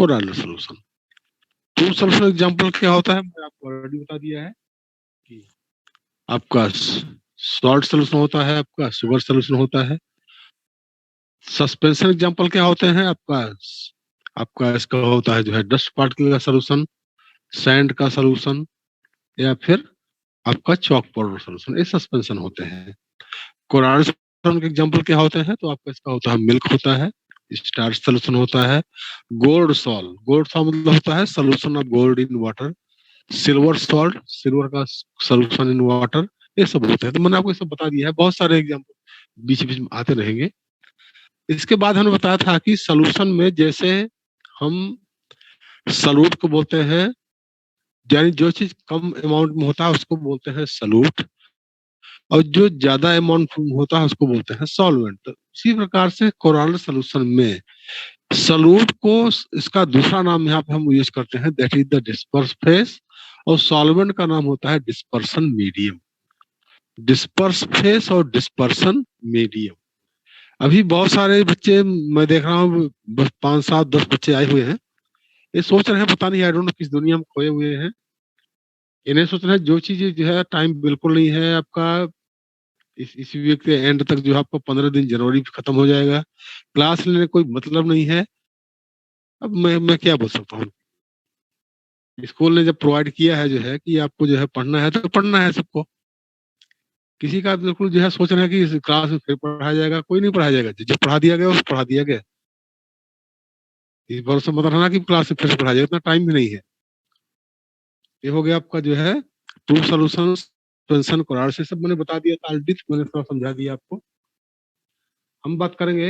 कोराइडल solution. True solution example क्या होता है, मैं आपको ऑलरेडी बता दिया है कि आपका सॉल्ट सॉल्यूशन होता है, आपका शुगर सॉल्यूशन होता है। सस्पेंशन एग्जांपल क्या होते हैं, आपका इसका होता है जो है डस्ट पार्टिकल का सॉल्यूशन, सैंड का सॉल्यूशन, या फिर आपका चॉक पाउडर सॉल्यूशन, ये सस्पेंशन होते हैं। कोराइडल सॉल्यूशन के एग्जांपल क्या होते हैं, तो आपका इसका होता है मिल्क होता है, स्टार्च सॉल्यूशन होता है, गोल्ड सॉल्ट मतलब होता है solution of gold in water, silver salt, silver का सॉल्यूशन इन वाटर, ये सब होते हैं। तो मैंने आपको ये सब बता दिया है, बहुत सारे एग्जांपल बीच बीच में आते रहेंगे। इसके बाद हमने बताया था कि सॉल्यूशन में जैसे हम सॉल्यूट को बोलते हैं, यानी जो चीज कम अमाउंट में होता है उसको बोलते हैं सॉल्यूट, और जो ज्यादा अमाउंट में होता है उसको बोलते हैं सॉल्वेंट। तो इसी प्रकार से कोराइडल सॉल्यूशन में सॉल्यूट को इसका दूसरा नाम यहाँ पे हम यूज करते हैं, that is the disperse face, और सॉल्वेंट का नाम होता है डिस्पर्सन मीडियम। डिस्पर्स फेस और डिस्पर्सन मीडियम। अभी बहुत सारे बच्चे मैं देख रहा हूँ, 5, 7, 10 बच्चे आए हुए हैं, ये सोच रहे हैं पता नहीं आई डोंट नो किस दुनिया में खोए हुए हैं। इन्हें सोच रहे हैं जो चीज जो है टाइम बिल्कुल नहीं है आपका, इस वीक के एंड तक जो है आपको 15 दिन जनवरी खत्म हो जाएगा, क्लास लेने कोई मतलब नहीं है। अब मैं क्या बोल सकता हूँ, स्कूल ने जब प्रोवाइड किया है जो है कि आपको जो है पढ़ना है तो पढ़ना है सबको, किसी का बिल्कुल जो है सोच रहे हैं कि इस क्लास में फिर पढ़ाया जाएगा, कोई नहीं पढ़ाया जाएगा, जो पढ़ा दिया गया उसको पढ़ा दिया गया। इस भरोसे मत रहना कि क्लास में फिर से पढ़ाया जाएगा, इतना टाइम भी नहीं है। ये हो गया आपका जो है टू सॉल्यूशन पेंशन कोराइडल से, सब मैंने बता दिया था ऑलरेडी, मैंने थोड़ा समझा दिया आपको। हम बात करेंगे,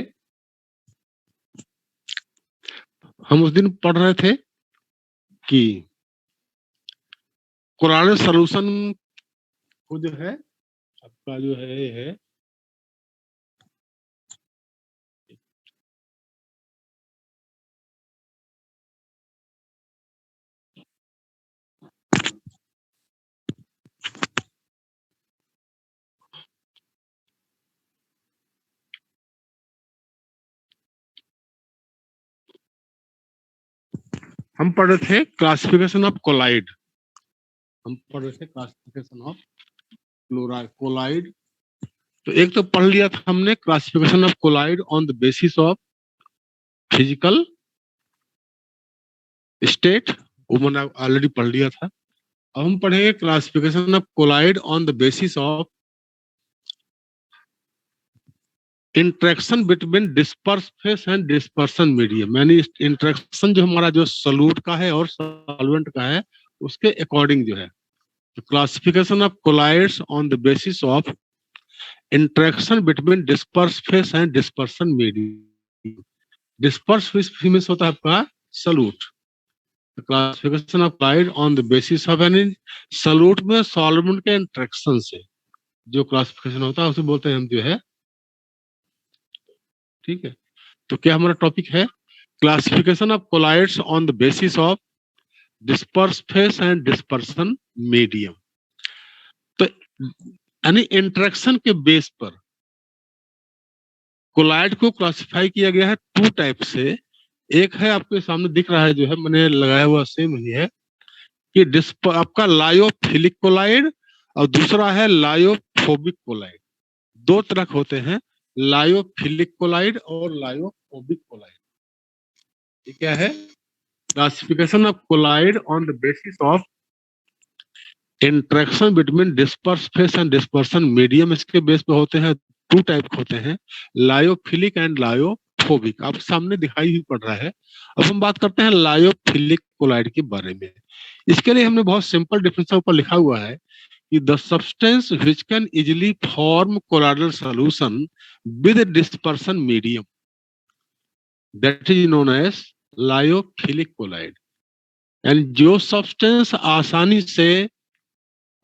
हम उस दिन पढ़ रहे थे कि कोराइडल सॉल्यूशन को जो है आपका जो है हम पढ़ रहे थे क्लासिफिकेशन ऑफ कोलाइड, हम पढ़ रहे थे क्लासिफिकेशन ऑफ कोलाइड। तो एक तो पढ़ लिया था हमने classification of colloid on the basis of physical state, वो मैंने ऑलरेडी पढ़ लिया था। अब हम पढ़ेंगे classification of colloid on the basis of interaction between disperse phase and dispersion medium, यानी इंटरेक्शन जो हमारा जो सॉल्यूट का है और सॉल्वेंट का है उसके अकॉर्डिंग जो है। Classification of colloids on the basis of interaction between disperse phase and dispersion medium. Disperse phase होता है आपका solute, classification of colloid on the basis of any solute में सॉल्वेंट के इंटरेक्शन से जो क्लासिफिकेशन होता है उसे बोलते हैं हम जो है, ठीक है। तो क्या हमारा टॉपिक है classification of colloids on the basis of disperse phase and dispersion medium. तो यानी इंटरेक्शन के बेस पर कोलाइड को क्लासिफाई किया गया है टू टाइप से। एक है आपके सामने दिख रहा है जो है मैंने लगाया हुआ सेम ही है कि आपका लायोफिलिक कोलाइड और दूसरा है लायोफोबिक कोलाइड। दो तरह के होते हैं, लायोफिलिक कोलाइड और लायोफोबिक कोलाइड। ये क्या है, classification of colloid on the basis of interaction between disperse phase and dispersion medium. इसके बेस पे होते हैं, टू टाइप होते हैं, लायोफिलिक एंड लायोफोबिक। आप सामने दिखाई ही पड़ रहा है। अब हम बात करते हैं लायोफिलिक कोलाइड के बारे में। इसके लिए हमने बहुत सिंपल डिफिनेशन ऊपर लिखा हुआ है कि the substance which can easily form colloidal solution with dispersion medium that is known as lyophilic colloid. यानी जो सब्सटेंस आसानी से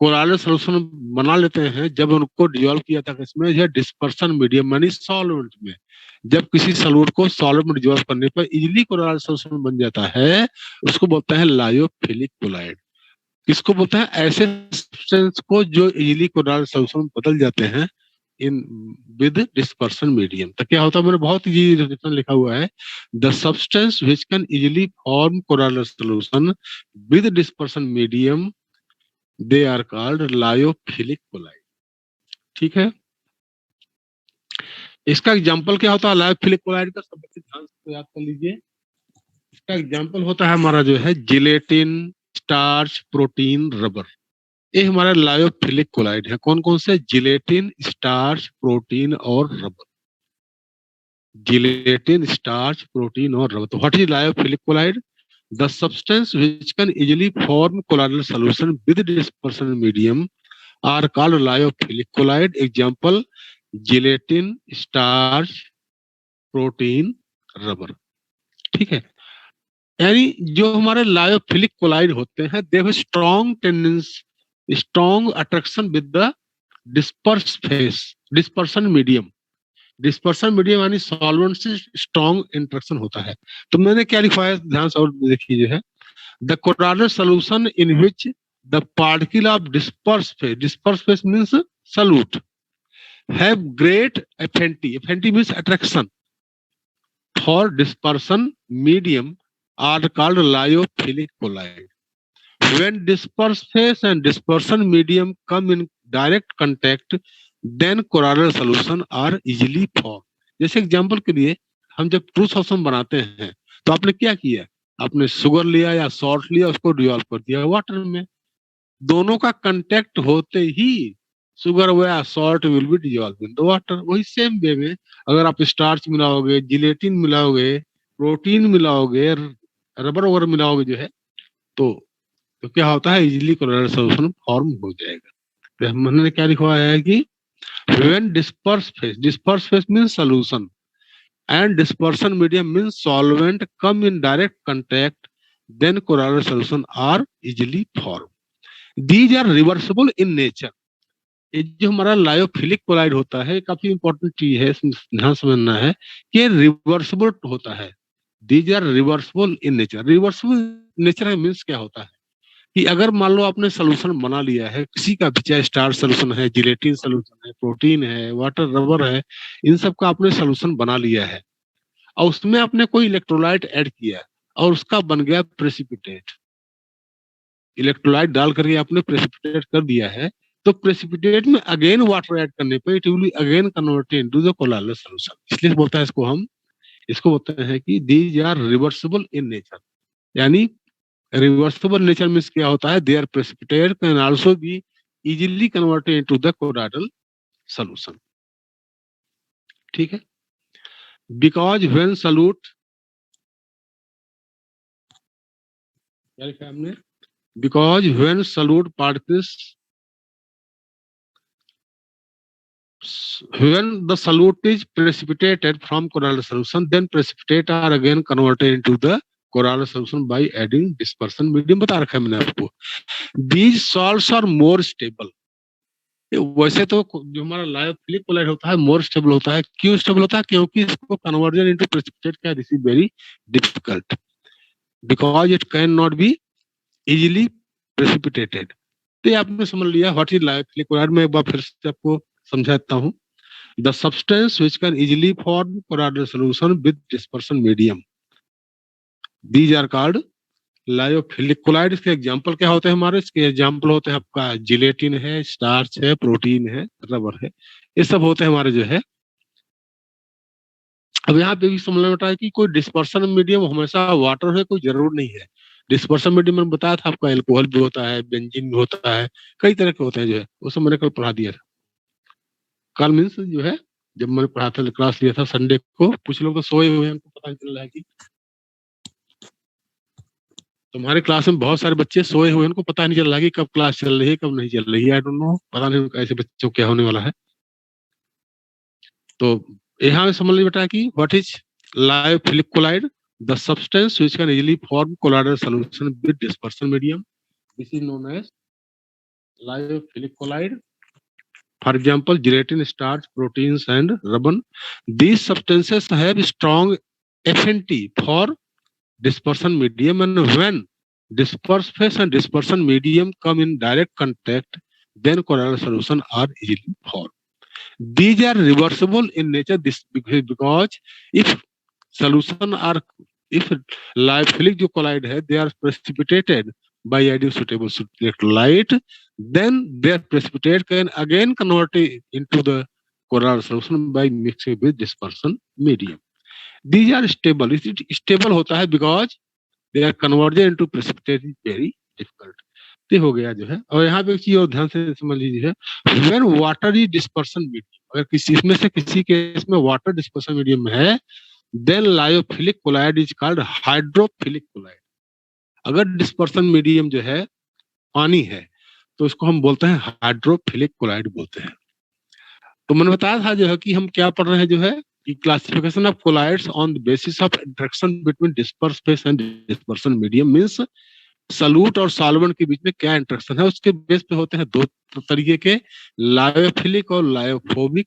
कोलाइडल सॉल्यूशन बना लेते हैं जब उनको डिसॉल्व किया था इसमें, यह डिस्पर्सन मीडियम यानी सॉल्वेंट में, जब किसी सॉल्यूट को सॉल्वेंट में डिसॉल्व करने पर इजीली कोलाइडल सॉल्यूशन बन जाता है, उसको बोलते हैं लायोफिलिक कोलाइड। किसको बोलते हैं, ऐसे सब्सटेंस को जो इजीली कोलाइडल सॉल्यूशन में बदल जाते हैं इन विद डिस्पर्सन मीडियम। तो क्या होता है, मैंने बहुत इजी डेफिनेशन लिखा हुआ है, the substance which can easily form colloidal solution with dispersion medium they are called lyophilic colloid. ठीक है, इसका एग्जांपल क्या होता है लायोफिलिक कोलाइड का, सब बच्चे ध्यान से याद कर लीजिए। इसका एग्जांपल होता है हमारा जो है जिलेटिन, स्टार्च, प्रोटीन, रबर। ये हमारा लायोफिलिक कोलाइड है। कौन कौन से? जिलेटिन, स्टार्च, प्रोटीन और रबर। जिलेटिन, स्टार्च, प्रोटीन और रबर। तो what is lyophilic colloid? The substance which can easily form colloidal solution with dispersion medium are called lyophilic colloid. Example gelatin, starch, protein, rubber. ठीक है, यानी जो हमारे lyophilic colloid होते हैं they have strong tendency, strong attraction with the disperse phase, dispersion medium. Dispersion medium यानी solvent से strong interaction होता है। तो मैंने क्या लिखा है ध्यान से और देखिए, जो है the colloidal solution in which the particle of disperse phase means solute have great affinity, affinity means attraction for dispersion medium are called lyophilic colloid. When disperse phase and dispersion medium come in direct contact, then colloidal solution are easily formed. जैसे example के लिए हम जब true solution बनाते हैं तो आपने क्या किया, आपने शुगर लिया या सॉल्ट लिया, उसको डिसॉल्व कर दिया वाटर में। दोनों का कांटेक्ट होते ही सुगर व salt will be dissolve in the water. वही सेम वे में अगर आप स्टार्च मिलाओगे, जिलेटिन मिलाओगे, प्रोटीन मिलाओगे, रबर वगैरह मिलाओगे जो है, तो क्या होता है, इजीली कोलाइडल सॉल्यूशन फॉर्म हो जाएगा। तो हमने क्या लिखवाया है कि when disperse phase means solution and dispersion medium means solvent come in direct contact, then colloidal solution are easily formed. These are reversible in nature. ये जो हमारा लायोफिलिक कोलाइड होता है काफी इंपॉर्टेंट चीज है, ध्यान समझना है कि रिवर्सिबल होता है। These are reversible in nature. Reversible nature means क्या होता है कि अगर मान लो आपने सोल्यूशन बना लिया है किसी का भी, चाहे स्टार सोल्यूशन है, जिलेटिन सोल्यूशन है, प्रोटीन है, वाटर, रबर है, इन सब का आपने सोल्यूशन बना लिया है और उसमें आपने कोई इलेक्ट्रोलाइट ऐड किया और उसका बन गया प्रेसिपिटेट। इलेक्ट्रोलाइट डाल करके आपने प्रेसिपिटेट कर दिया है, तो प्रेसिपिटेट में अगेन वाटर ऐड करने पर it will be again converted into the colloidal solution. इसलिए बोलता है इसको बोलते हैं कि these are reversible in nature. यानी रिवर्सिबल नेचर मींस क्या होता है, there precipitate can also be easily converted into the colloidal solution. ठीक है, बिकॉज व्हेन सॉल्यूट, क्या लिखा है हमने, because when solute particles, when the solute is precipitated from colloidal solution, then precipitate are again converted into the colloidal solution by adding dispersion medium। बता रखा है मैंने आपको। These salts are more stable। वैसे तो जो हमारा लायोफिलिक कोलाइड होता है मोर स्टेबल होता है। क्यों स्टेबल होता है? क्योंकि इसको कन्वर्जन इनटू प्रेसिपिटेट क्या, this is very difficult because it can not be easily precipitated. तो ये आपने समझ लिया व्हाट इज लायोफिलिक कोलाइड। मैं एक बार फिर से आपको समझाता हूँ। The substance which can easily form colloidal solution with dispersion medium, these are called lyophilic colloid. इसके एग्जांपल क्या होते हैं हमारे? इसके एग्जांपल होते हैं आपका जिलेटिन है, स्टार्च है, प्रोटीन है, रबर है, ये सब होते हैं हमारे जो है। अब यहाँ पे भी समझना होता है कि कोई डिस्पर्सन मीडियम हमेशा वाटर है कोई जरूर नहीं है। डिस्पर्सन मीडियम मैंने बताया था आपका, एल्कोहल भी होता है, बेंजीन भी होता है, कई तरह के होते हैं जो है, वो सब मैंने कल पढ़ा दिया था। कल मीन्स जो है जब मैंने पढ़ा था, क्लास लिया था संडे को, कुछ लोग तो सोए हुए हैं, उनको पता नहीं चल रहा है कि तुम्हारे क्लास में बहुत सारे बच्चे सोए हुए हैं, उनको पता नहीं चल रहा है कि कब क्लास चल रही है कब नहीं चल रही है। आई डोंट नो, पता नहीं ऐसे बच्चों को क्या होने वाला है। तो यहाँ समझ लीजिए बेटा कि what is lyophilic colloid, the substance which can easily form colloidal solution with dispersion medium, this is known as lyophilic colloid. For example, gelatin, starch, proteins and rubber. These substances have strong affinity for dispersion medium, and when disperse phase and dispersion medium come in direct contact, then colloidal solution are easily formed. These are reversible in nature this because if solution are if lipophilic जो colloid है they are precipitated by adding suitable electrolyte, then their precipitate can again convert it into the colloidal solution by mixing with dispersion medium. These are stable. Is it stable होता है because they are converted into precipitate is very difficult. ये हो गया जो है। और यहाँ पे एक चीज और ध्यान से समझ लीजिए, when water is dispersion medium, अगर किसी इसमें से किसी केस में वाटर डिस्पर्सन मीडियम है, then lyophilic colloid is called hydrophilic colloid. अगर डिस्पर्सन मीडियम जो है पानी है तो इसको हम बोलते हैं हाइड्रोफिलिक कोलाइड बोलते हैं। तो मैंने बताया था जो है कि हम क्या पढ़ रहे हैं जो है कि classification of colloids on the basis of interaction between disperse phase and dispersion medium, means solute और सॉल्वेंट के बीच में क्या इंटरेक्शन है उसके बेस पे होते हैं दो तरीके के, लायोफिलिक और लायोफोबिक।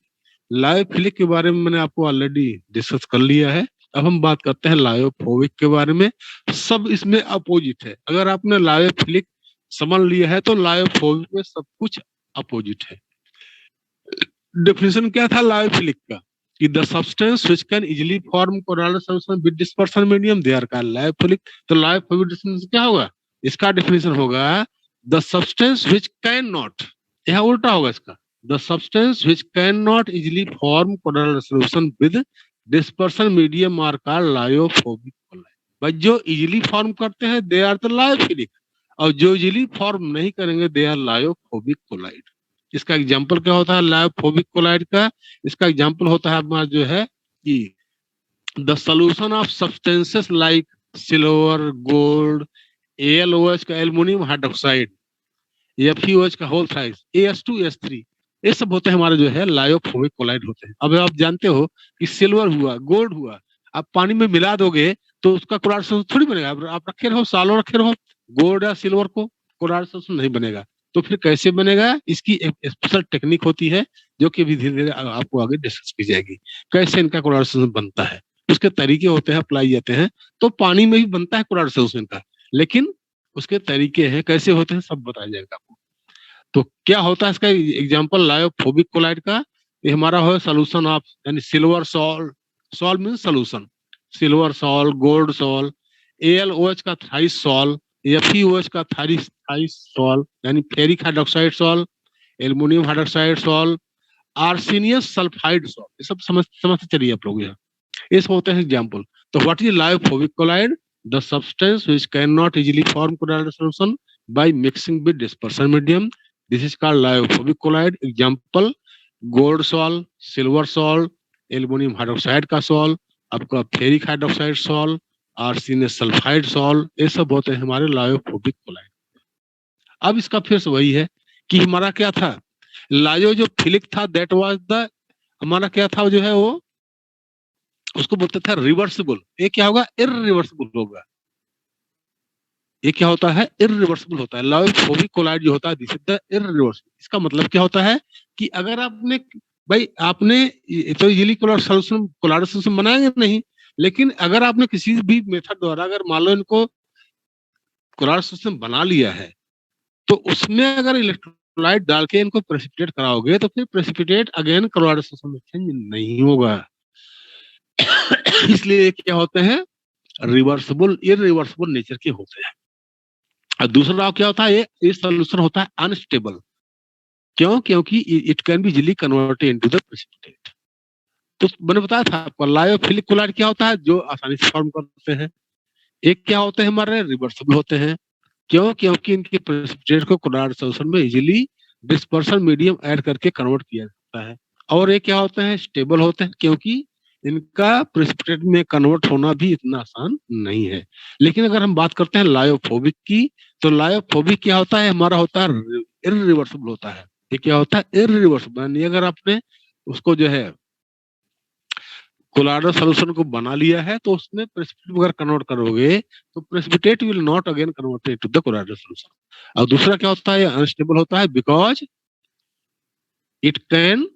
लायोफिलिक के बारे में मैंने आपको ऑलरेडी डिस्कस कर लिया है। अब हम बात करते हैं लायोफोबिक के बारे में। सब इसमें अपोजिट है। अगर आपने लायोफिलिक समझ लिया है तो लायोफोबिक में सब कुछ अपोजिट है। डेफिनेशन क्या था लायोफिलिक का कि the substance which can easily form colloidal solution with dispersion medium they are called lyophilic. तो लायोफोबिक डेफिनेशन क्या होगा? इसका डेफिनेशन होगा the substance which can not, यह उल्टा होगा इसका, the substance which can not easily form colloidal solution with dispersion medium are called lyophobic colloid. भाई जो इजीली फॉर्म करते हैं दे आर द लायोफिलिक, और जो इजीली फॉर्म नहीं करेंगे दे आर लायोफोबिक कोलाइड। इसका एग्जांपल क्या होता है लायोफोबिक कोलाइड का? इसका एग्जांपल होता है हमारा जो है कि the solution of substances like silver, gold, AlOH का एल्युमिनियम हाइड्रोक्साइड, FeOH का होल साइज, AS2S3, ये सब होते हैं हमारे जो है लायोफोबिक कोलाइड होते हैं। अब आप जानते हो कि सिल्वर हुआ, गोल्ड हुआ, आप पानी में मिला दोगे तो उसका कोलाइड सॉल्यूशन थोड़ी बनेगा। आप रखे रहो, सालों रखे रहो, गोल्ड या सिल्वर को कोलाइड सॉल्यूशन नहीं बनेगा। तो फिर कैसे बनेगा? इसकी एक स्पेशल टेक्निक होती है जो कि अभी धीरे धीरे आपको आगे डिस्कस की जाएगी। कैसे इनका कोलाइड सॉल्यूशन बनता है, उसके तरीके होते हैं, अप्लाई जाते हैं। तो पानी में भी बनता है कोलाइड सॉल्यूशन का, लेकिन उसके तरीके हैं, कैसे होते हैं सब बताया जाएगा आपको। तो क्या होता है इसका एग्जांपल लायोफोबिक कोलाइड का? ये हमारा है सॉल्यूशन ऑफ यानी silver salt, salt means solution, silver salt, gold salt, AlOH का थ्राइस सॉल्ट, FeOH का थ्राइस सॉल्ट यानी ferric hydroxide salt, aluminium hydroxide salt, arsenious sulphide salt, ये सब समझते चलिए आप लोग। यहाँ ये सब होते हैं एग्जांपल। तो what is lyophobic colloid? The substance which can not easily form colloidal solution by mixing with dispersion medium. This is called lyophobic colloid. Example gold salt, silver salt, aluminium hydroxide का salt, आपका ferric hydroxide salt, arsenious sulphide salt, ये सब होते हैं हमारे lyophobic collide. अब इसका फिर से वही है कि हमारा क्या था, लायो जो फिलिक था दैट वाज द, हमारा क्या था जो है वो, उसको बोलते थे रिवर्सिबल। ये क्या होगा? इररिवर्सिबल होगा। ये क्या होता है? इररिवर्सिबल होता है। लायोफोबिक कोलाइड जो होता है दिस इज द इररिवर्सिबल। इसका मतलब क्या होता है कि अगर आपने भाई आपने तो इजीली कोलाइडल सॉल्यूशन बनाएंगे नहीं, लेकिन अगर आपने किसी भी मेथड द्वारा अगर मान लो इनको कोलाइडल सॉल्यूशन बना लिया है तो उसमें अगर इलेक्ट्रोलाइट डाल के इनको प्रेसिपिटेट कराओगे तो फिर प्रेसिपिटेट अगेन कोलाइडल सॉल्यूशन में चेंज नहीं होगा। इसलिए क्या होते हैं? रिवर्सिबल, इररिवर्सिबल नेचर के होते हैं। और दूसरा क्या होता है? ये सॉल्यूशन होता है अनस्टेबल। क्यों? क्योंकि it can B easily converted into the precipitate. तो मैंने बताया था आपको लायोफिलिक कोलाइड क्या होता है, जो आसानी से फॉर्म करते हैं। एक क्या होते हैं हमारे? रिवर्सिबल होते हैं। क्यों? क्योंकि इनके प्रेसिपिटेट को कोलाइडल सॉल्यूशन में इजीली डिस्पर्सन मीडियम ऐड करके कन्वर्ट किया जाता है। और ये क्या होते हैं? स्टेबल होते हैं, क्योंकि इनका प्रेसिपिटेट में कन्वर्ट होना भी इतना आसान नहीं है। लेकिन अगर हम बात करते हैं लायोफोबिक की, तो लायोफोबिक क्या होता है? हमारा होता है इररिवर्सिबल होता है। ये क्या होता है? इररिवर्सिबल, यानी अगर आपने उसको जो है कोलाइडल सॉल्यूशन को बना लिया है तो उसमें प्रेसिपिटेट अगर कन्वर्ट करोगे तो precipitate will not again convert into the colloidal solution. और दूसरा क्या होता है? अनस्टेबल होता है because it can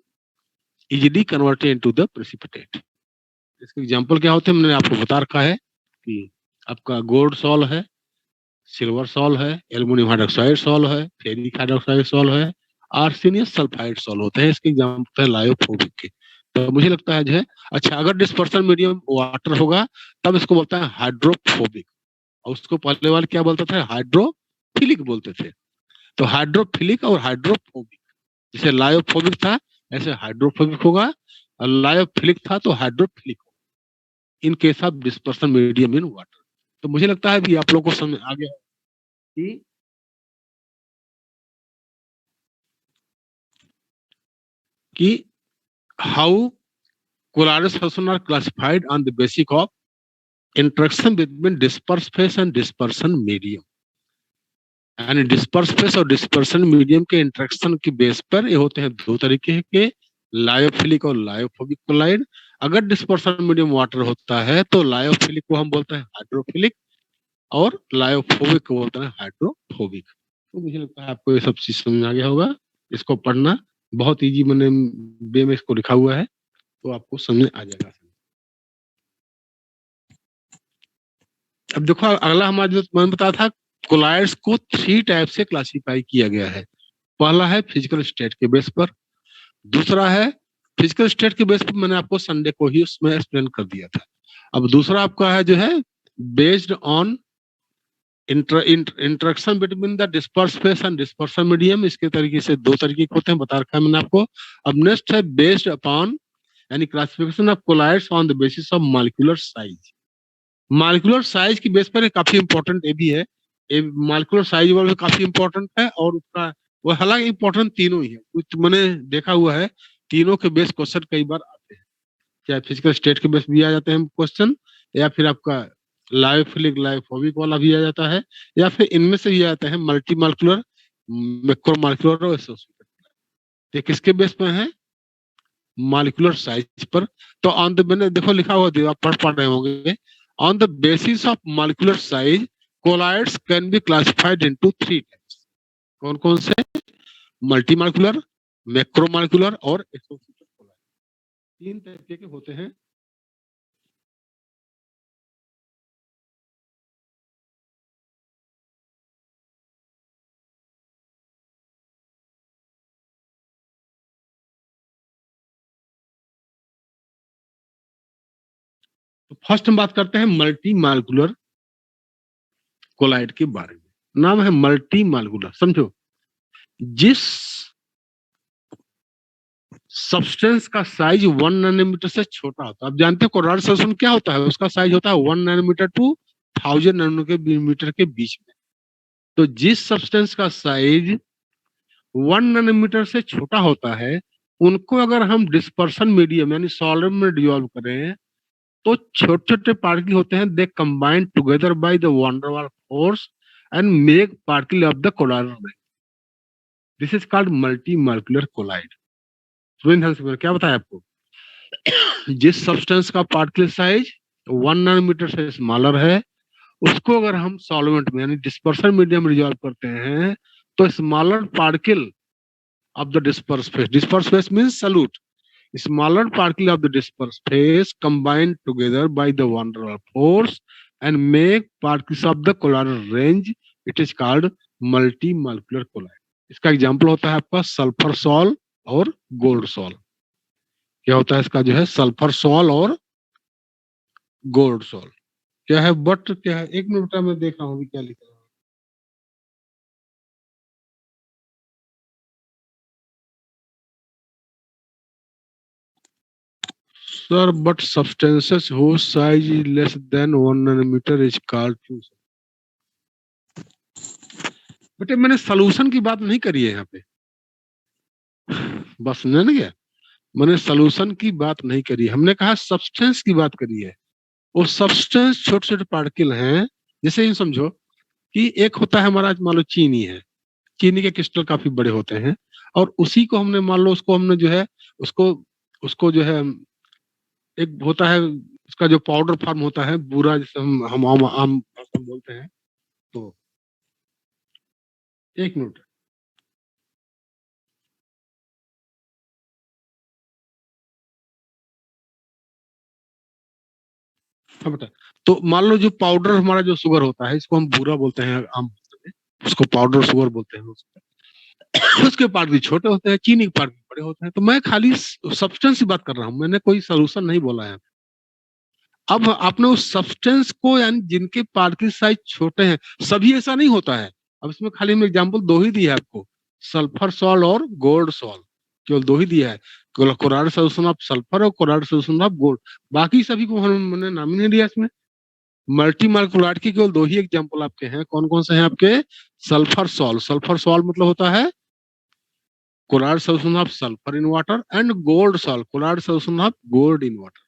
easily convert into the precipitate. इसके एग्जांपल क्या होते हैं? मैंने आपको बता रखा है कि आपका गोल्ड सॉल्ट है, सिल्वर सॉल्ट है, एल्युमिनियम हाइड्रोक्साइड सॉल्ट है, फेरिक हाइड्रोक्साइड सॉल्ट है, आर्सेनियस सल्फाइड सॉल्ट होते हैं। इसके एग्जाम्पल है लायोफोबिक के। तो मुझे लगता है जो है, अच्छा अगर डिस्पर्सन मीडियम वाटर होगा तब इसको बोलता है हाइड्रोफोबिक, और उसको पहले वाले क्या बोलते थे, हाइड्रोफिलिक बोलते थे। तो हाइड्रोफिलिक और हाइड्रोफोबिक, जैसे लायोफोबिक था ऐसे हाइड्रोफोबिक होगा, और लायोफिलिक था तो हाइड्रोफिलिक होगा in case of dispersion medium in water. तो मुझे लगता है भी आप लोग को समझ आ गया कि कि how Colloidal solutions are classified on the basis of interaction between dispersed phase and dispersion medium. यानी डिस्पर्स फेस और डिस्पर्सन मीडियम के इंटरेक्शन की बेस पर ये होते हैं दो तरीके के, लायोफिलिक और लायोफोबिक कोलाइड। अगर डिस्पर्सन मीडियम वाटर होता है तो लायोफिलिक को हम बोलते हैं हाइड्रोफिलिक, और लायोफोबिक को बोलते हैं हाइड्रोफोबिक। तो मुझे लगता है आपको ये सब चीज समझ आ गया होगा। इसको पढ़ना बहुत इजी मैंने वे में इसको लिखा हुआ है, तो आपको समझ आ जाएगा। अब देखो अगला हमारा जो मैंने बताया था, कोलाइड्स को 3 टाइप से क्लासिफाई किया गया है। पहला है फिजिकल स्टेट के बेस पर, दूसरा है फिजिकल स्टेट के बेस पर मैंने आपको संडे को ही उसमें एक्सप्लेन कर दिया था। अब दूसरा आपका है जो है based on interaction between the disperse phase and dispersion medium. इसके तरीके से दो तरीके के होते हैं, बता रखा है मैंने आपको। अब नेक्स्ट है बेस्ड अपॉन यानी classification of colloids on the basis of molecular size. Molecular size की बेस पर ये काफी इंपॉर्टेंट ये भी है, ये मॉलिक्यूलर साइज वाला भी काफी इंपॉर्टेंट है, और उसका वो हालांकि इंपॉर्टेंट तीनों ही है, कुछ मैंने देखा हुआ है तीनों के बेस क्वेश्चन कई बार आते हैं, चाहे फिजिकल स्टेट के बेस भी आ जाते हैं क्वेश्चन, या फिर आपका लायोफिलिक लायोफोबिक वाला भी आ जाता है, या फिर इनमें से भी आता है मल्टी मॉलिक्यूलर, मैक्रोमॉलिक्यूलर और एसोसिएटेड। ये किसके बेस पे है, मॉलिक्यूलर साइज पर। तो ऑन द मैंने देखो लिखा हुआ आप पढ़ रहे होंगे, on the basis of molecular size colloids can be classified into 3 types. कौन कौन से, मल्टी मॉलिक्यूलर, मैक्रोमॉलिक्यूलर और एसोसिएटेड कोलाइड, 3 तरीके के होते हैं। तो फर्स्ट हम बात करते हैं मल्टी मॉलिक्यूलर कोलाइड के बारे में। नाम है मल्टी मॉलिक्यूलर, समझो जिस सब्सटेंस का साइज 1 नैनोमीटर से छोटा होता है। आप जानते हैं कोलाइड सॉल्यूशन क्या होता है, उसका साइज होता है 1 नैनोमीटर टू 1000 नैनोमीटर के बीच में। तो जिस सब्सटेंस का साइज 1 नैनोमीटर से छोटा होता है उनको अगर हम डिस्पर्सन मीडियम यानी सॉल्वेंट में डिसॉल्व करें तो छोटे छोटे पार्टिकल होते हैं, they combine together by the van der Waals force and make particle of the colloidal ring. This is called multi molecular colloid. क्या बताया आपको, जिस सब्सटेंस का पार्टिकल साइज 1 नैनोमीटर से स्मॉलर है उसको अगर हम सॉल्वेंट में यानी डिस्पर्सन मीडियम में डिसॉल्व करते हैं तो smaller particle of the dispersed phase. Dispersed phase means solute. Smaller particle of the dispersed phase combine together by the van der Waals force and make particles of the colloidal range. It is called multi-molecular colloid. इसका example होता है आपका sulphur sol और gold sol. क्या होता है इसका जो है सल्फर सॉल और गोल्ड सॉल क्या है, बट क्या है, एक मिनट में देख रहा हूँ क्या लिखा है। Sir, but substances whose size is less than 1 nanometer is called fusel. बेटे मैंने सॉल्यूशन की बात नहीं करी है यहाँ पे, बस समझे ना क्या, मैंने सॉल्यूशन की बात नहीं करी, हमने कहा सब्सटेंस की बात करी है। वो सब्सटेंस छोटे छोटे पार्टिकल हैं, जैसे यूं समझो कि एक होता है हमारा मान लो चीनी है, चीनी के क्रिस्टल काफी बड़े होते हैं, और उसी को हमने मान लो उसको हमने जो है उसको उसको जो है एक होता है उसका जो पाउडर फॉर्म होता है पूरा, जैसे हम आम भाषा में बोलते हैं। तो एक मिनट, हाँ बेटा। तो मान लो जो पाउडर हमारा जो शुगर होता है इसको हम बूरा बोलते हैं आम भाषा में, उसको पाउडर शुगर बोलते हैं उसको। उसके पार्ट भी छोटे होते हैं, चीनी के पार्ट भी बड़े होते हैं। तो मैं खाली सब्सटेंस की बात कर रहा हूँ, मैंने कोई सोल्यूशन नहीं बोला है। अब आपने उस सब्सटेंस को, यानी जिनके पार्टिकल साइज छोटे हैं, सभी ऐसा नहीं होता है। अब इसमें खाली हम एग्जांपल दो ही दिया है आपको, सल्फर सॉल्ट और गोल्ड सॉल्ट, केवल दो ही दिया है। कोराइड सोल्यूशन ऑफ सल्फर और कोराइड सोल्यूशन ऑफ गोल्ड, बाकी सभी को मैंने नाम ही नहीं दिया इसमें। मल्टी मार्कुलाइड की केवल दो ही एग्जांपल आपके हैं। कौन कौन से हैं आपके? सल्फर सॉल्ट मतलब होता है choroid solution of sulphur in water, and gold salt choroid solution of gold in water.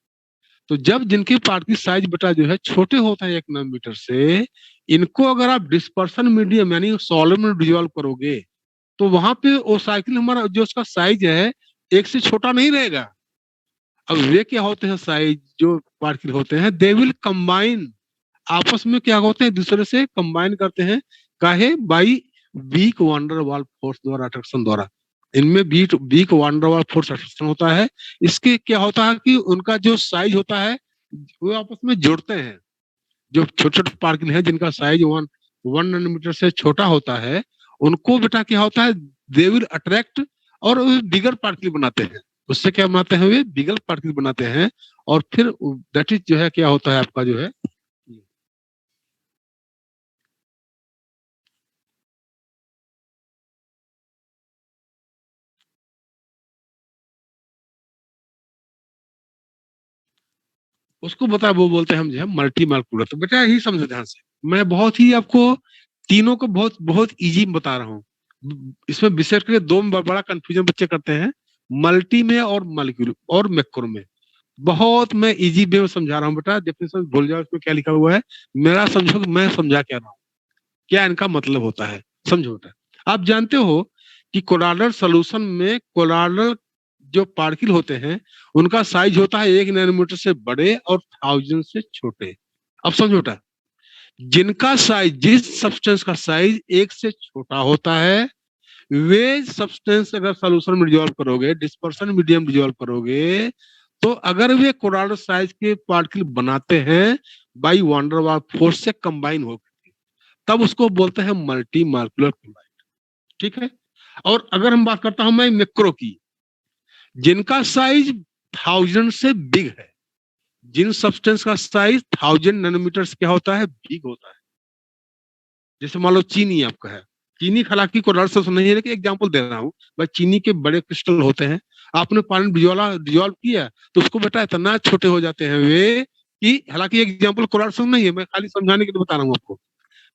तो जब जिनके पार्ट की साइज बेटा जो है छोटे होते हैं 1 नैनोमीटर से, इनको अगर आप डिस्पर्सन मीडियम यानी सॉलिड में डिजोल्व करोगे, तो वहां पे वो साइकिल हमारा जो उसका साइज है एक से छोटा नहीं रहेगा। अब वे क्या होते हैं, साइज जो पार्टिकल होते हैं, दे विल कंबाइन, आपस में क्या होते हैं, दूसरे से कंबाइन करते हैं। काहे? By weak van der Waals force द्वारा, अट्रैक्शन द्वारा। इनमें weak van der Waals force attraction होता है। इसके क्या होता है कि उनका जो साइज होता है वो आपस में जुड़ते हैं। जो छोटे छोटे पार्टिकल हैं जिनका साइज 1 नैनोमीटर से छोटा होता है, उनको बेटा क्या होता है, दे विल अट्रैक्ट और बिगर पार्टिकल बनाते हैं। उससे क्या बनाते हैं, वे बिगर पार्टिकल बनाते हैं। और फिर दैट इज जो है क्या होता है आपका जो है, उसको बता, वो बोलते हैं हम जो है मल्टी मार्कुलर। तो बेटा यही समझो ध्यान से, मैं बहुत ही आपको तीनों को बहुत बहुत इजी बता रहा हूँ। इसमें विशेष करके दो में बड़ा कंफ्यूजन बच्चे करते हैं, मल्टी में और मॉलिक्यूल और मैक्रो में। बहुत मैं इजी वे में समझा रहा हूँ बेटा, डेफिनेशन भूल जाओ इसमें क्या लिखा हुआ है, मेरा समझो कि मैं समझा क्या रहा हूँ, क्या इनका मतलब होता है। समझो बेटा, आप जानते हो कि कोलाइडल सॉल्यूशन में कोलाइडल जो पार्टिकल होते हैं उनका साइज होता है 1 नैनोमीटर से बड़े और 1000 से छोटे। अब समझो बेटा, जिनका साइज, जिस सब्सटेंस का साइज एक से छोटा होता है, वे सब्सटेंस अगर सॉल्यूशन में डिजोल्व करोगे, डिस्पर्सन मीडियम डिजोल्व करोगे, तो अगर वे कोलाइडल साइज के पार्टिकल बनाते हैं बाई वांडर वाल फोर्स से कंबाइन हो, तब उसको बोलते हैं मल्टी मार्कुलर क्लोराइड। ठीक है। और अगर हम बात करता हूं मैं मैक्रो की, जिनका साइज 1000 से बिग है, जिन सब्सटेंस का साइज 1000 नैनोमीटर क्या होता है, बिग होता है। जैसे मान लो चीनी आपका है, चीनी हालांकि कोलाइडल सॉल्यूशन नहीं है, लेकिन एग्जांपल दे रहा हूँ भाई, चीनी के बड़े क्रिस्टल होते हैं, आपने पानी डिजोल्व किया तो उसको बेटा इतना छोटे हो जाते हैं वे, कि हालांकि एग्जांपल कोलाइडल सॉल्यूशन नहीं है, मैं खाली समझाने के लिए बता रहा हूँ आपको।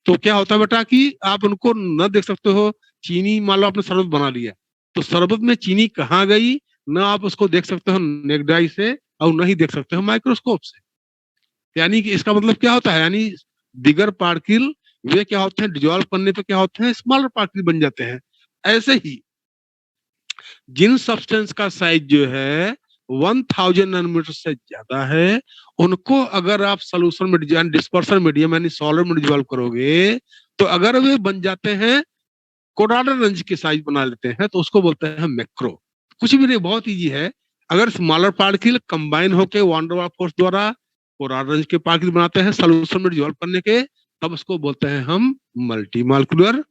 तो क्या होता है बेटा कि आप उनको न देख सकते हो। चीनी मान लो आपने शरबत बना लिया, तो शरबत में चीनी कहाँ गई, ना आप उसको देख सकते हो नेक्ड आई से, और नहीं देख सकते हो माइक्रोस्कोप से। यानी कि इसका मतलब क्या होता है, यानी बिगर पार्टिकल वे क्या होते हैं, डिजोल्व करने पे क्या होते हैं, स्मॉलर पार्टिकल बन जाते हैं। ऐसे ही जिन सब्सटेंस का साइज जो है 1000 नैनोमीटर से ज्यादा है, उनको अगर आप सोल्यूशन में डिस्पर्सन मीडियम यानी सॉलिड में डिजोल्व करोगे, तो अगर वे बन जाते हैं, कोडाडर रेंज के साइज बना लेते हैं, तो उसको बोलते हैं मैक्रो। कुछ भी नहीं, बहुत इजी है। अगर स्मॉलर पार्टिकल कंबाइन होकर वांडरवाल फोर्स द्वारा कोडाडर रेंज के पार्टिकल बनाते हैं सोल्यूशन में डिजोल्व करने के, तब उसको बोलते हैं हम मल्टी मार्कुलर।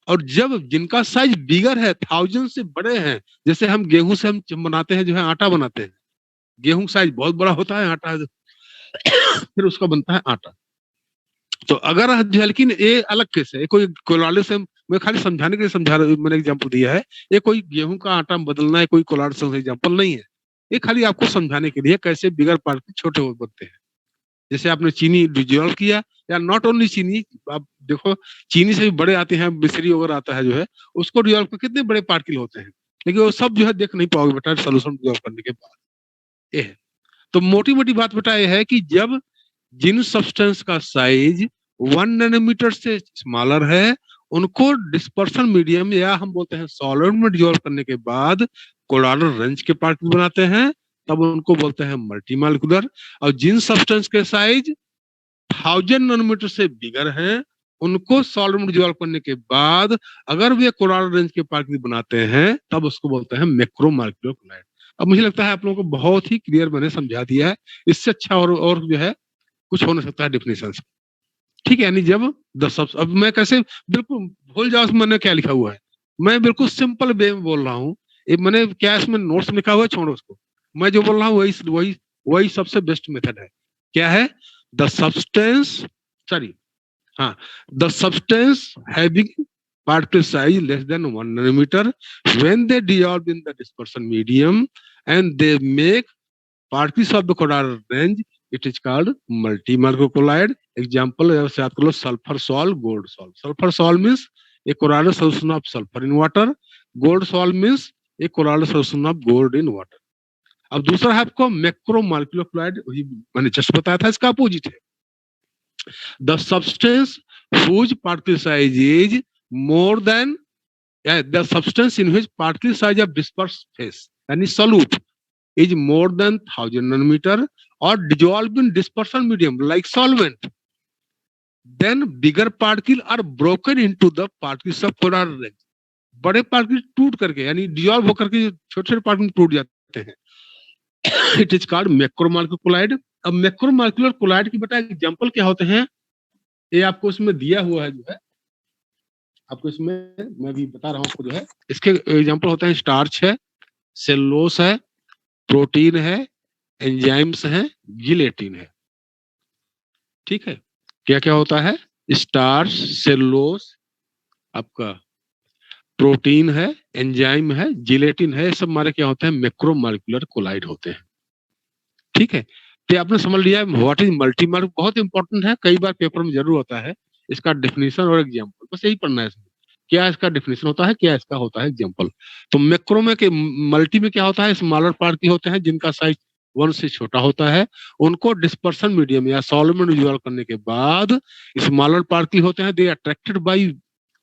और जब जिनका साइज बिगर है, 1000 से बड़े हैं, जैसे हम गेहूं से हम बनाते हैं जो है आटा बनाते हैं, गेहूं साइज बहुत बड़ा होता है, आटा फिर उसका बनता है आटा। तो अगर लेकिन ये अलग केस है, कोई कोलाडल से मैं खाली समझाने के लिए समझा रहा, मैंने एग्जांपल दिया है। ये कोई गेहूं का आटा बदलना है, कोई कोलाडल से एग्जांपल नहीं है। ये खाली आपको समझाने के लिए कैसे बिगर पार्ट छोटे हो बनते हैं। जैसे आपने चीनी डिजोल्व किया, या नॉट ओनली चीनी, आप देखो चीनी से भी बड़े आते हैं, मिश्री वगैरह आता है जो है, उसको डिजोल्व कर कितने बड़े पार्टिकल होते हैं, लेकिन वो सब जो है देख नहीं पाओगे बेटा सोल्यूशन डिजोल्व करने के बाद। ये है। तो मोटी मोटी बात बेटा ये है कि जब जिन सब्सटेंस का साइज 1 नैनोमीटर से स्मॉलर है, उनको डिस्पर्सन मीडियम या हम बोलते हैं सॉलिड में डिजोल्व करने के बाद कोलाइडल रेंज के पार्टिकल बनाते हैं, तब उनको बोलते हैं मल्टी मालिकुलर। और जिन सब्सटेंस के साइज 1000 नैनोमीटर से बिगर है, उनको सॉलिड में डिजोल्व करने के बाद अगर वे कोलाइडल रेंज के पार्टिकल बनाते हैं, तब उसको बोलते हैं मैक्रो मालिकुलर कोलाइड। अब मुझे लगता है आप लोगों को बहुत ही क्लियर मैंने समझा दिया है। इससे अच्छा और जो है कुछ हो नहीं सकता है डिफिनेशन से। ठीक है, यानी जब अब मैं कैसे बिल्कुल भूल जाओ मैंने क्या लिखा हुआ है, मैं बिल्कुल सिंपल वे में बोल रहा हूँ। मैंने क्या इसमें नोट्स लिखा हुआ है, छोड़ो उसको। मैं जो बोल रहा हूँ वही वही वही सबसे बेस्ट मेथड है। क्या है? द सब्सटेंस, सॉरी, हाँ, the substance having particle size less than 1 nanometer when they dissolve in the dispersion medium and they make particles of the coronal range, it is called multi-molecular colloid. Example जैसे याद कर लो, sulfur sol, gold sol. Sulfur sol means a colloidal solution of sulfur in water. Gold sol means a colloidal solution of gold in water. अब दूसरा है आपको macromolecular chloride, मैंने just बताया था, इसका अपोजिट है the substance whose particle size is more than, the substance in which particle size of dispersed phase यानी solute is more than 1000 nanometer or dissolved in dispersion medium like solvent, then bigger particle are broken into the particles of polar range. बड़े particle टूट करके यानी dissolve होकर के छोटे छोटे particle टूट जाते हैं, it is called macromolecular colloid. अब मैक्रोमोलेक्युलर कोलाइड की बेटा एग्जांपल क्या होते हैं, ये आपको इसमें दिया हुआ है, जो है आपको इसमें मैं भी बता रहा हूँ आपको, जो है इसके एग्जांपल होते हैं स्टार्च है, सेलुलोस है, प्रोटीन है, एंजाइम्स हैं, जिलेटिन है. ठीक है, क्या क्या होता है? स्टार्च, सेलुलोस, आपका प्रोटीन है, एंजाइम है, जिलेटिन है, सब हमारे क्या होते हैं? मैक्रोमोलेक्युलर कोलाइड होते हैं. ठीक है, तो आपने समझ लिया व्हाट इज मल्टीमर. बहुत इंपॉर्टेंट है, कई बार पेपर में जरूर होता है इसका डेफिनेशन और एग्जांपल, बस यही पढ़ना है इसमें. क्या इसका डेफिनेशन होता है, क्या इसका होता है एग्जांपल. तो मैक्रो में के मल्टी में क्या होता है? स्मॉलर पार्टिकल होते हैं जिनका साइज 1 से छोटा होता है, उनको डिस्पर्सन मीडियम या सॉल्वेंट में डिसॉल्व करने के बाद स्मॉलर पार्टिकल होते हैं, they attracted by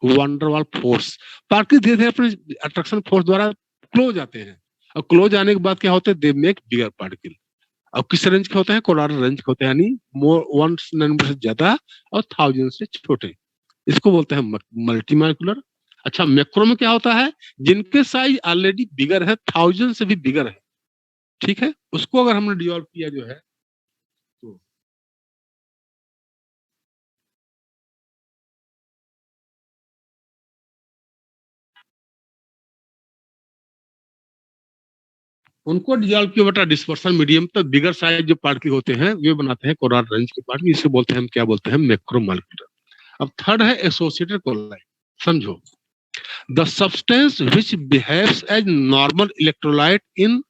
van der Waals force. Particle धीरे धीरे अपने अट्रैक्शन फोर्स द्वारा क्लोज आते हैं, और क्लोज आने के बाद क्या होते हैं? They make bigger particle. अब किस रेंज के होते हैं? कोलाइडल रेंज के होते हैं, यानी मोर 1 नैनोमीटर से ज्यादा और 1000 से छोटे, इसको बोलते हैं मल्टीमोलेक्युलर. अच्छा, मैक्रो में क्या होता है? जिनके साइज ऑलरेडी बिगर है, 1000 से भी बिगर है. ठीक है, उसको अगर हमने डिसॉल्व किया जो है, तो उनको डिसॉल्व किया बेटा डिस्पर्सन मीडियम, तो बिगर साइज जो पार्टिकल होते हैं वे बनाते हैं कोलाइडल रेंज के पार्टिकल. इसे बोलते हैं हम, क्या बोलते हैं? मैक्रोमोलेक्युलर. अब थर्ड है एसोसिएटेड कोलाइड. समझो, the substance which behaves as normal electrolyte in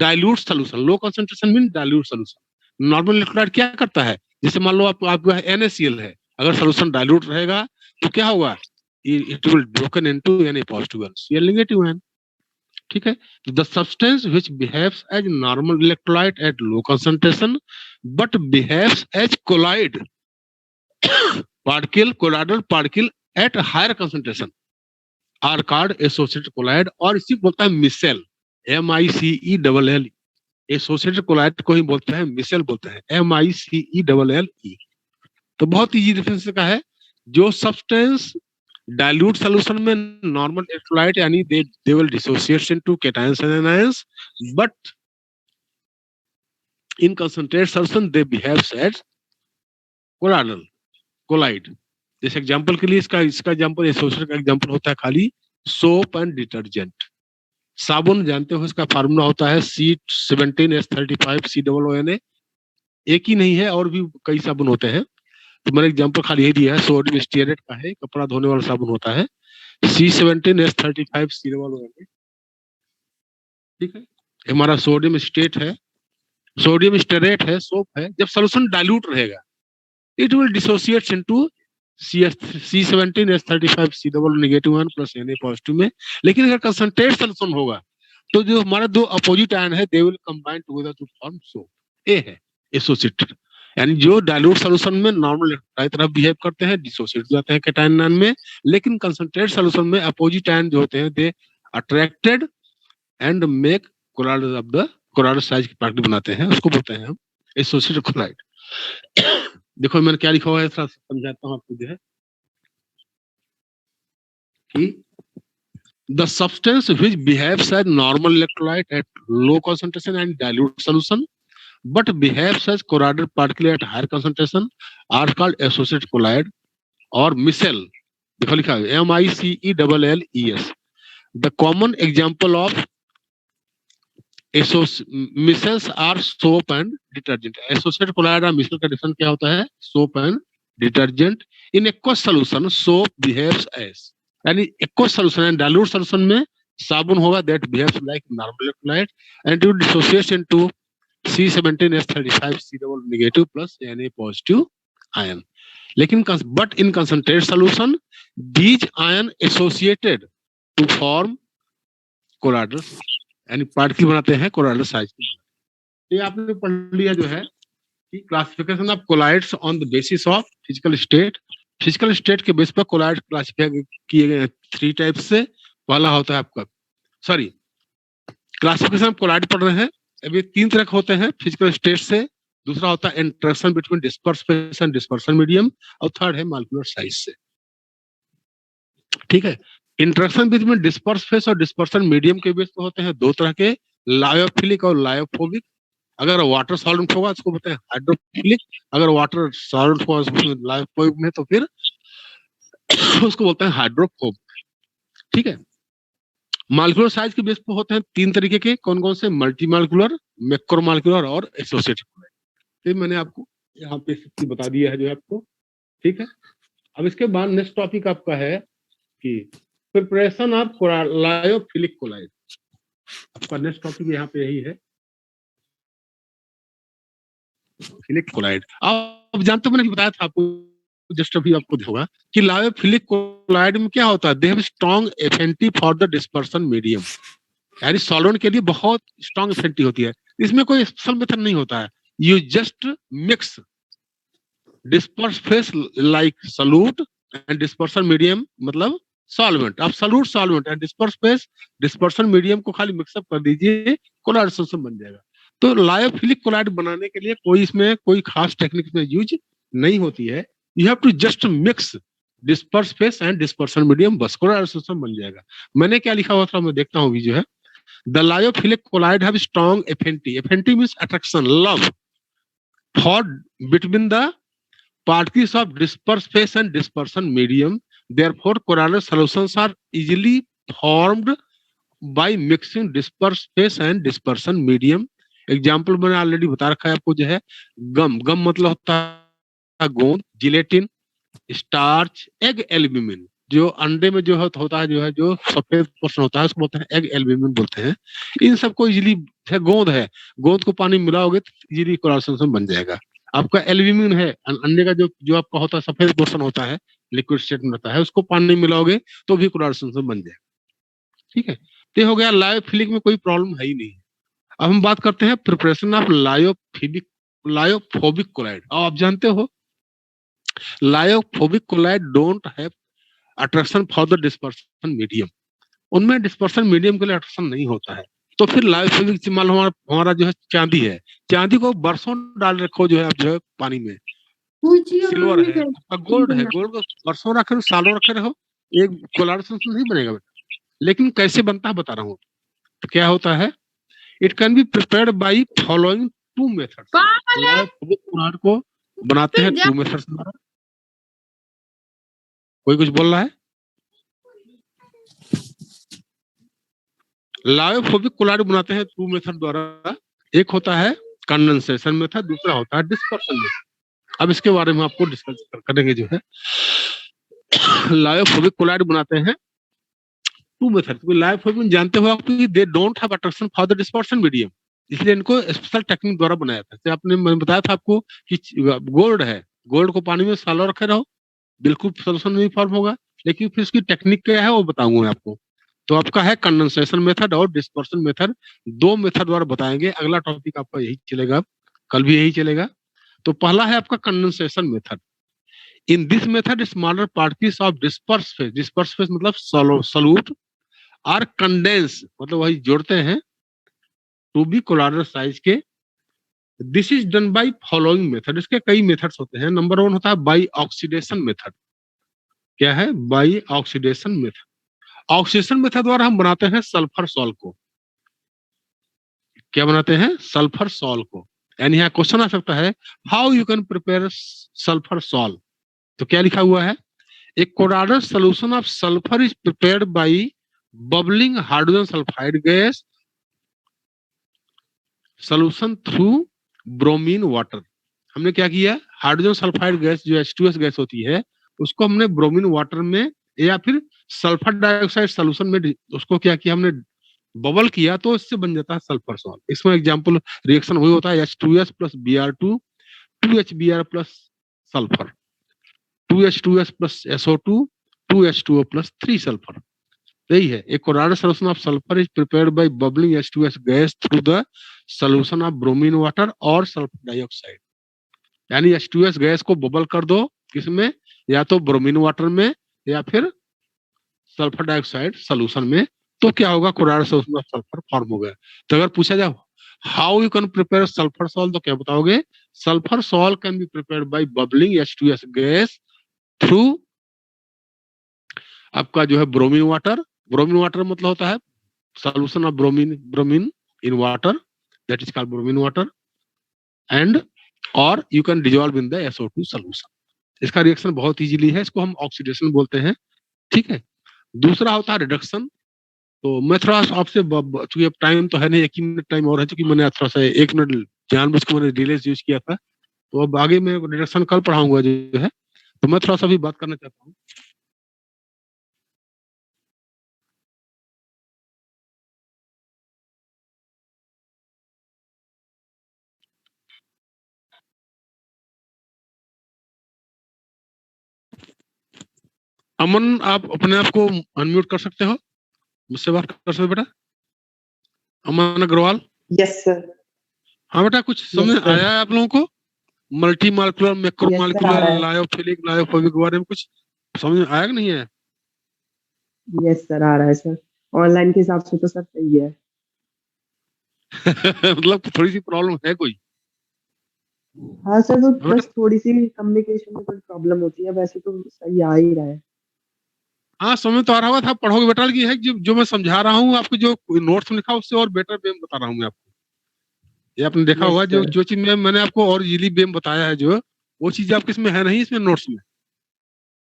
dilute solution. Low concentration means dilute solution. Normal electrolyte क्या करता है? जैसे मान लो आपका NaCl है, अगर सोल्यूशन डाइल्यूट रहेगा तो क्या होगा? It will broken into Na positive ion, Cl negative ion. ठीक है, the substance which behaves as normal electrolyte at low concentration but behaves as colloid particle, colloidal particle at higher concentration are called associated colloid. और इसी बोलता है micelle, MICELL. Associated collide को ही बोलते हैं micelle, बोलते हैं MICELLE. तो बहुत इजी डिफरेंस का है. जो सब्सटेंस डाइल्यूट सॉल्यूशन में नॉर्मल इलेक्ट्रोलाइट यानी they will dissociate into cations and anions, but in concentrated solution they behaves as colloidal colloid. जैसे एग्जांपल के लिए इसका एग्जांपल, एसोसिएटेड का एग्जांपल होता है खाली सोप एंड डिटर्जेंट. साबुन जानते हो, इसका फार्मूला होता है C17H35COONA. एक ही नहीं है, और भी कई साबुन होते हैं, तो मैंने एग्जांपल खाली यही दिया है. सोडियम स्टीयरेट का है, कपड़ा धोने वाला साबुन होता है, C17H35COONA. ठीक है, हमारा सोडियम स्टेट है, सोडियम स्टेरेट है, सोप है. जब सोल्यूशन डाइल्यूट रहेगा, it will dissociate into C17H35COO negative ion plus Na positive में. लेकिन अगर कंसंट्रेट सॉल्यूशन होगा तो जो हमारा दो अपोजिट आयन है, they will combine together to form soap. ए है एसोसिएटेड, यानी जो डाइल्यूट सॉल्यूशन में नॉर्मल इलेक्ट्रोलाइट तरफ बिहेव करते हैं, डिसोसिएट हो जाते हैं कैटायन आयन में. लेकिन कंसंट्रेट सॉल्यूशन में अपोजिट आयन जो होते हैं, they attracted and make colloid of the colloidal size की पार्टिकल बनाते हैं, उसको बोलते हैं हम एसोसिएटेड कोलाइड. देखो मैंने क्या लिखा हुआ है, थोड़ा समझाता हूँ आपको, जो है कि the substance which behaves as normal electrolyte at low concentration and dilute solution but behaves as colloidal particle at higher concentration are called associated colloid or micelle. देखो लिखा है MICELLES। The common example of micelles are soap and detergent. Associated colloid और micelle का difference क्या होता है? Soap and detergent. In aqueous solution soap behaves as, यानी aqueous solution and dilute solution में साबुन होगा that behaves like normal colloid and it dissociates into C17H35 C double negative plus Na positive ion. लेकिन but in concentrated solution these ion associated to form colloidal, यानी particle बनाते हैं colloidal size के। ये आपने पढ़ लिया जो है कि classification of colloids on the basis of physical state. Physical state के बेस पर कोलाइड क्लासिफाई किए गए 3 टाइप से। पहला होता है आपका क्लासिफिकेशन ऑफ कोलाइड पढ़ रहे हैं, अभी 3 तरह के होते हैं फिजिकल स्टेट से। दूसरा होता है interaction between disperse phase and dispersion medium, और थर्ड है मॉलिक्यूलर साइज से। ठीक है, इंटरेक्शन बिटवीन डिस्पर्स फेस और डिस्पर्सन मीडियम के बेस पर होते हैं 2 तरह के, लायोफिलिक और लायोफोबिक। अगर वाटर सॉल्वेंट होगा उसको बोलते हैं हाइड्रोफिलिक, अगर वाटर सॉल्वेंट होगा लायोफोबिक में तो फिर उसको बोलते हैं हाइड्रोफोबिक। ठीक है, मॉलिक्यूलर साइज के बेस पर होते हैं 3 तरीके के, कौन कौन से? मल्टी मॉलिक्यूलर, मैक्रोमॉलिक्यूलर और एसोसिएटेड। ये मैंने आपको यहाँ पे बता दिया है जो है आपको। ठीक है, अब इसके बाद नेक्स्ट टॉपिक आपका है कि प्रिपरेशन ऑफ लायोफिलिक कोलाइड। आपका नेक्स्ट टॉपिक यहाँ पे यही है, फिलिक कोलाइड। आप जानते हो मैंने बताया था आपको जस्ट अभी आपको होगा कि लायोफिलिक कोलाइड में क्या होता है? They have strong affinity for the dispersion medium, यानी सॉल्वेंट के लिए बहुत स्ट्रांग एफिनिटी होती है। इसमें कोई स्पेशल मेथड नहीं होता है, you just mix disperse face like solute and dispersion medium मतलब सॉल्वेंट। आप solute solvent and disperse phase dispersion medium को खाली मिक्सअप कर दीजिए, कोलाइड सॉल्यूशन बन जाएगा। तो लायोफिलिक कोलाइड बनाने के लिए कोई इसमें कोई खास टेक्निक में यूज नहीं होती है, you have to just mix disperse phase and dispersion medium, बस कोलाइड सॉल्यूशन बन जाएगा। मैंने क्या लिखा हुआ था मैं देखता हूँ भी जो है, the lyophilic colloid have strong affinity, affinity means attraction, love for between the particles of disperse phase and dispersion medium, therefore colloidal solutions are easily formed by mixing disperse phase and dispersion medium। Example मैंने already बता रखा है आपको जो है, गम, गम मतलब होता है गोंद, जिलेटिन, स्टार्च, एग एल्ब्यूमिन, जो अंडे में जो होता है जो है जो सफेद पोर्शन होता है उसको बोलते हैं एग एल्ब्यूमिन बोलते हैं। इन सबको इजीली गोंद है, गोंद को पानी मिलाओगे तो इजीली कोलाइडल सॉल्यूशन बन जाएगा। आपका एल्ब्यूमिन है, अंडे का जो आपका होता है सफेद पोर्शन होता है लिक्विड स्टेट में रहता है, उसको पानी में मिलाओगे तो भी कोलाइडल सॉल्यूशन बन जाएगा। ठीक है, तो हो गया लायोफिलिक में कोई प्रॉब्लम है ही नहीं। अब हम बात करते हैं प्रिपरेशन ऑफ लायोफोबिक कोलाइड। आप जानते हो lyophobic colloid don't have attraction for the dispersion medium, उनमें डिस्पर्सन मीडियम के लिए अट्रैक्शन नहीं होता है। तो फिर लायोफिलिक मान लो हमारा जो है चांदी है, चांदी को बरसों डाल रखो जो है आप जो है पानी में, सिल्वर है, आपका गोल्ड है, गोल्ड को बरसों रखे रहो, सालों रखे रहो, एक कोलाइडल सॉल्यूशन नहीं बनेगा बेटा। लेकिन कैसे बनता है बता रहा हूँ। तो क्या होता है, it can be prepared by following 2 methods. Lyophilic colloid को बनाते हैं 2 मेथड्स द्वारा। कोई कुछ बोल रहा है? लायोफोबिक कोलाइड बनाते हैं 2 मेथड द्वारा, एक होता है कंडेंसेशन मेथड, दूसरा होता है डिस्पर्सन मेथड। अब इसके बारे में आपको डिस्कस करेंगे जो है। लायोफोबिक कोलाइड बनाते हैं 2 मेथड। तो लायोफोबिक जानते हो आप कि they don't have attraction for the dispersion medium, इसलिए इनको स्पेशल टेक्निक द्वारा बनाया था। जैसे आपने मैंने बताया था आपको कि गोल्ड है, गोल्ड को पानी में सालों रखे रहो, बिल्कुल सॉल्यूशन नहीं फॉर्म होगा, लेकिन फिर उसकी टेक्निक क्या है वो बताऊंगा आपको। तो आपका है कंडेंसेशन मेथड और डिस्पर्सन मेथड, 2 मेथड द्वारा बताएंगे। अगला टॉपिक आपका यही चलेगा, कल भी यही चलेगा। तो पहला है आपका condensation method. In this method smaller particles of disperse phase मतलब सॉल्यूट आर कंडेंस मतलब वही जोड़ते हैं टू बी कोलाइडल साइज के। This is done by following method. इसके कई मेथड्स होते हैं। नंबर 1 होता है बाय ऑक्सीडेशन मेथड। क्या है? By oxidation method. Oxidation method द्वारा हम बनाते हैं सल्फर सॉल्ट को। क्या बनाते हैं? सल्फर सॉल्ट को। यानी यहाँ क्वेश्चन आ सकता है how you can prepare sulphur salt. तो क्या लिखा हुआ है? A Corador solution of sulfur is prepared by bubbling hydrogen sulfide gas solution through bromine water. हमने क्या किया, हाइड्रोजन सल्फाइड गैस जो H2S गैस होती है उसको हमने ब्रोमीन वाटर में या फिर सल्फर डाइऑक्साइड सॉल्यूशन में उसको क्या किया, हमने बबल किया तो इससे बन जाता है सल्फर सॉल्ट। इसमें एग्जांपल रिएक्शन वही होता है H2S plus Br2 2HBr plus sulphur 2H2S plus SO2 2H2O plus 3 sulphur. यही है, एक colloidal solution of sulphur is prepared by bubbling H2S gas through the solution of bromine water और sulphur dioxide. यानी H2S gas को bubble कर दो किसमें, या तो ब्रोमीन वाटर में या फिर सल्फर डाइऑक्साइड सॉल्यूशन में, तो क्या होगा, कोराइडल सॉल्यूशन ऑफ सल्फर फॉर्म हो गया। तो अगर पूछा जाए how you can prepare sulphur salt, तो क्या बताओगे, sulphur salt can be prepared by bubbling H2S gas through आपका जो है ब्रोमीन वाटर। ब्रोमीन वाटर मतलब होता है solution of bromine in water, that is called bromine water, and or you can dissolve in the SO2 solution। इसका reaction बहुत easily है, इसको हम ऑक्सीडेशन बोलते हैं, ठीक है। दूसरा होता है रिडक्शन। तो मैं थोड़ा आपसे, चूंकि अब टाइम तो है नहीं, 1 मिनट टाइम और है, चूंकि मैंने थोड़ा सा 1 मिनट जानबूझ के मैंने डिले यूज किया था, तो अब आगे मैं रिडक्शन कल पढ़ाऊंगा जो है, तो मैं थोड़ा सा भी बात करना चाहता हूँ। अमन, आप अपने आप को अनम्यूट कर सकते हो, मुझसे बात कर सकते हो बेटा, अमन अग्रवाल। Yes sir. हाँ बेटा, कुछ समझ आया है आप लोगों को, मल्टी मालिकुलर मैक्रोमालिकुलर लायोफिलिक लायोफोबिक के बारे में कुछ समझ आया कि नहीं है? यस सर, आ रहा है सर, ऑनलाइन के हिसाब से तो सर सही है। मतलब थोड़ी सी प्रॉब्लम है कोई? हाँ सर, वो बस थोड़ी सी कम्युनिकेशन में कुछ प्रॉब्लम होती है, वैसे तो सही आ ही रहा है। हाँ समझ तो आ रहा हुआ था, पढ़ोगे बेटा की है, जो मैं समझा रहा हूँ आपको, जो नोट्स में लिखा उससे और बेटर वे में बता रहा हूँ मैं आपको। ये आपने देखा होगा, जो चीज मैंने आपको और इजीली वे में बताया है, जो वो चीज आपके इसमें है नहीं, इसमें नोट्स में।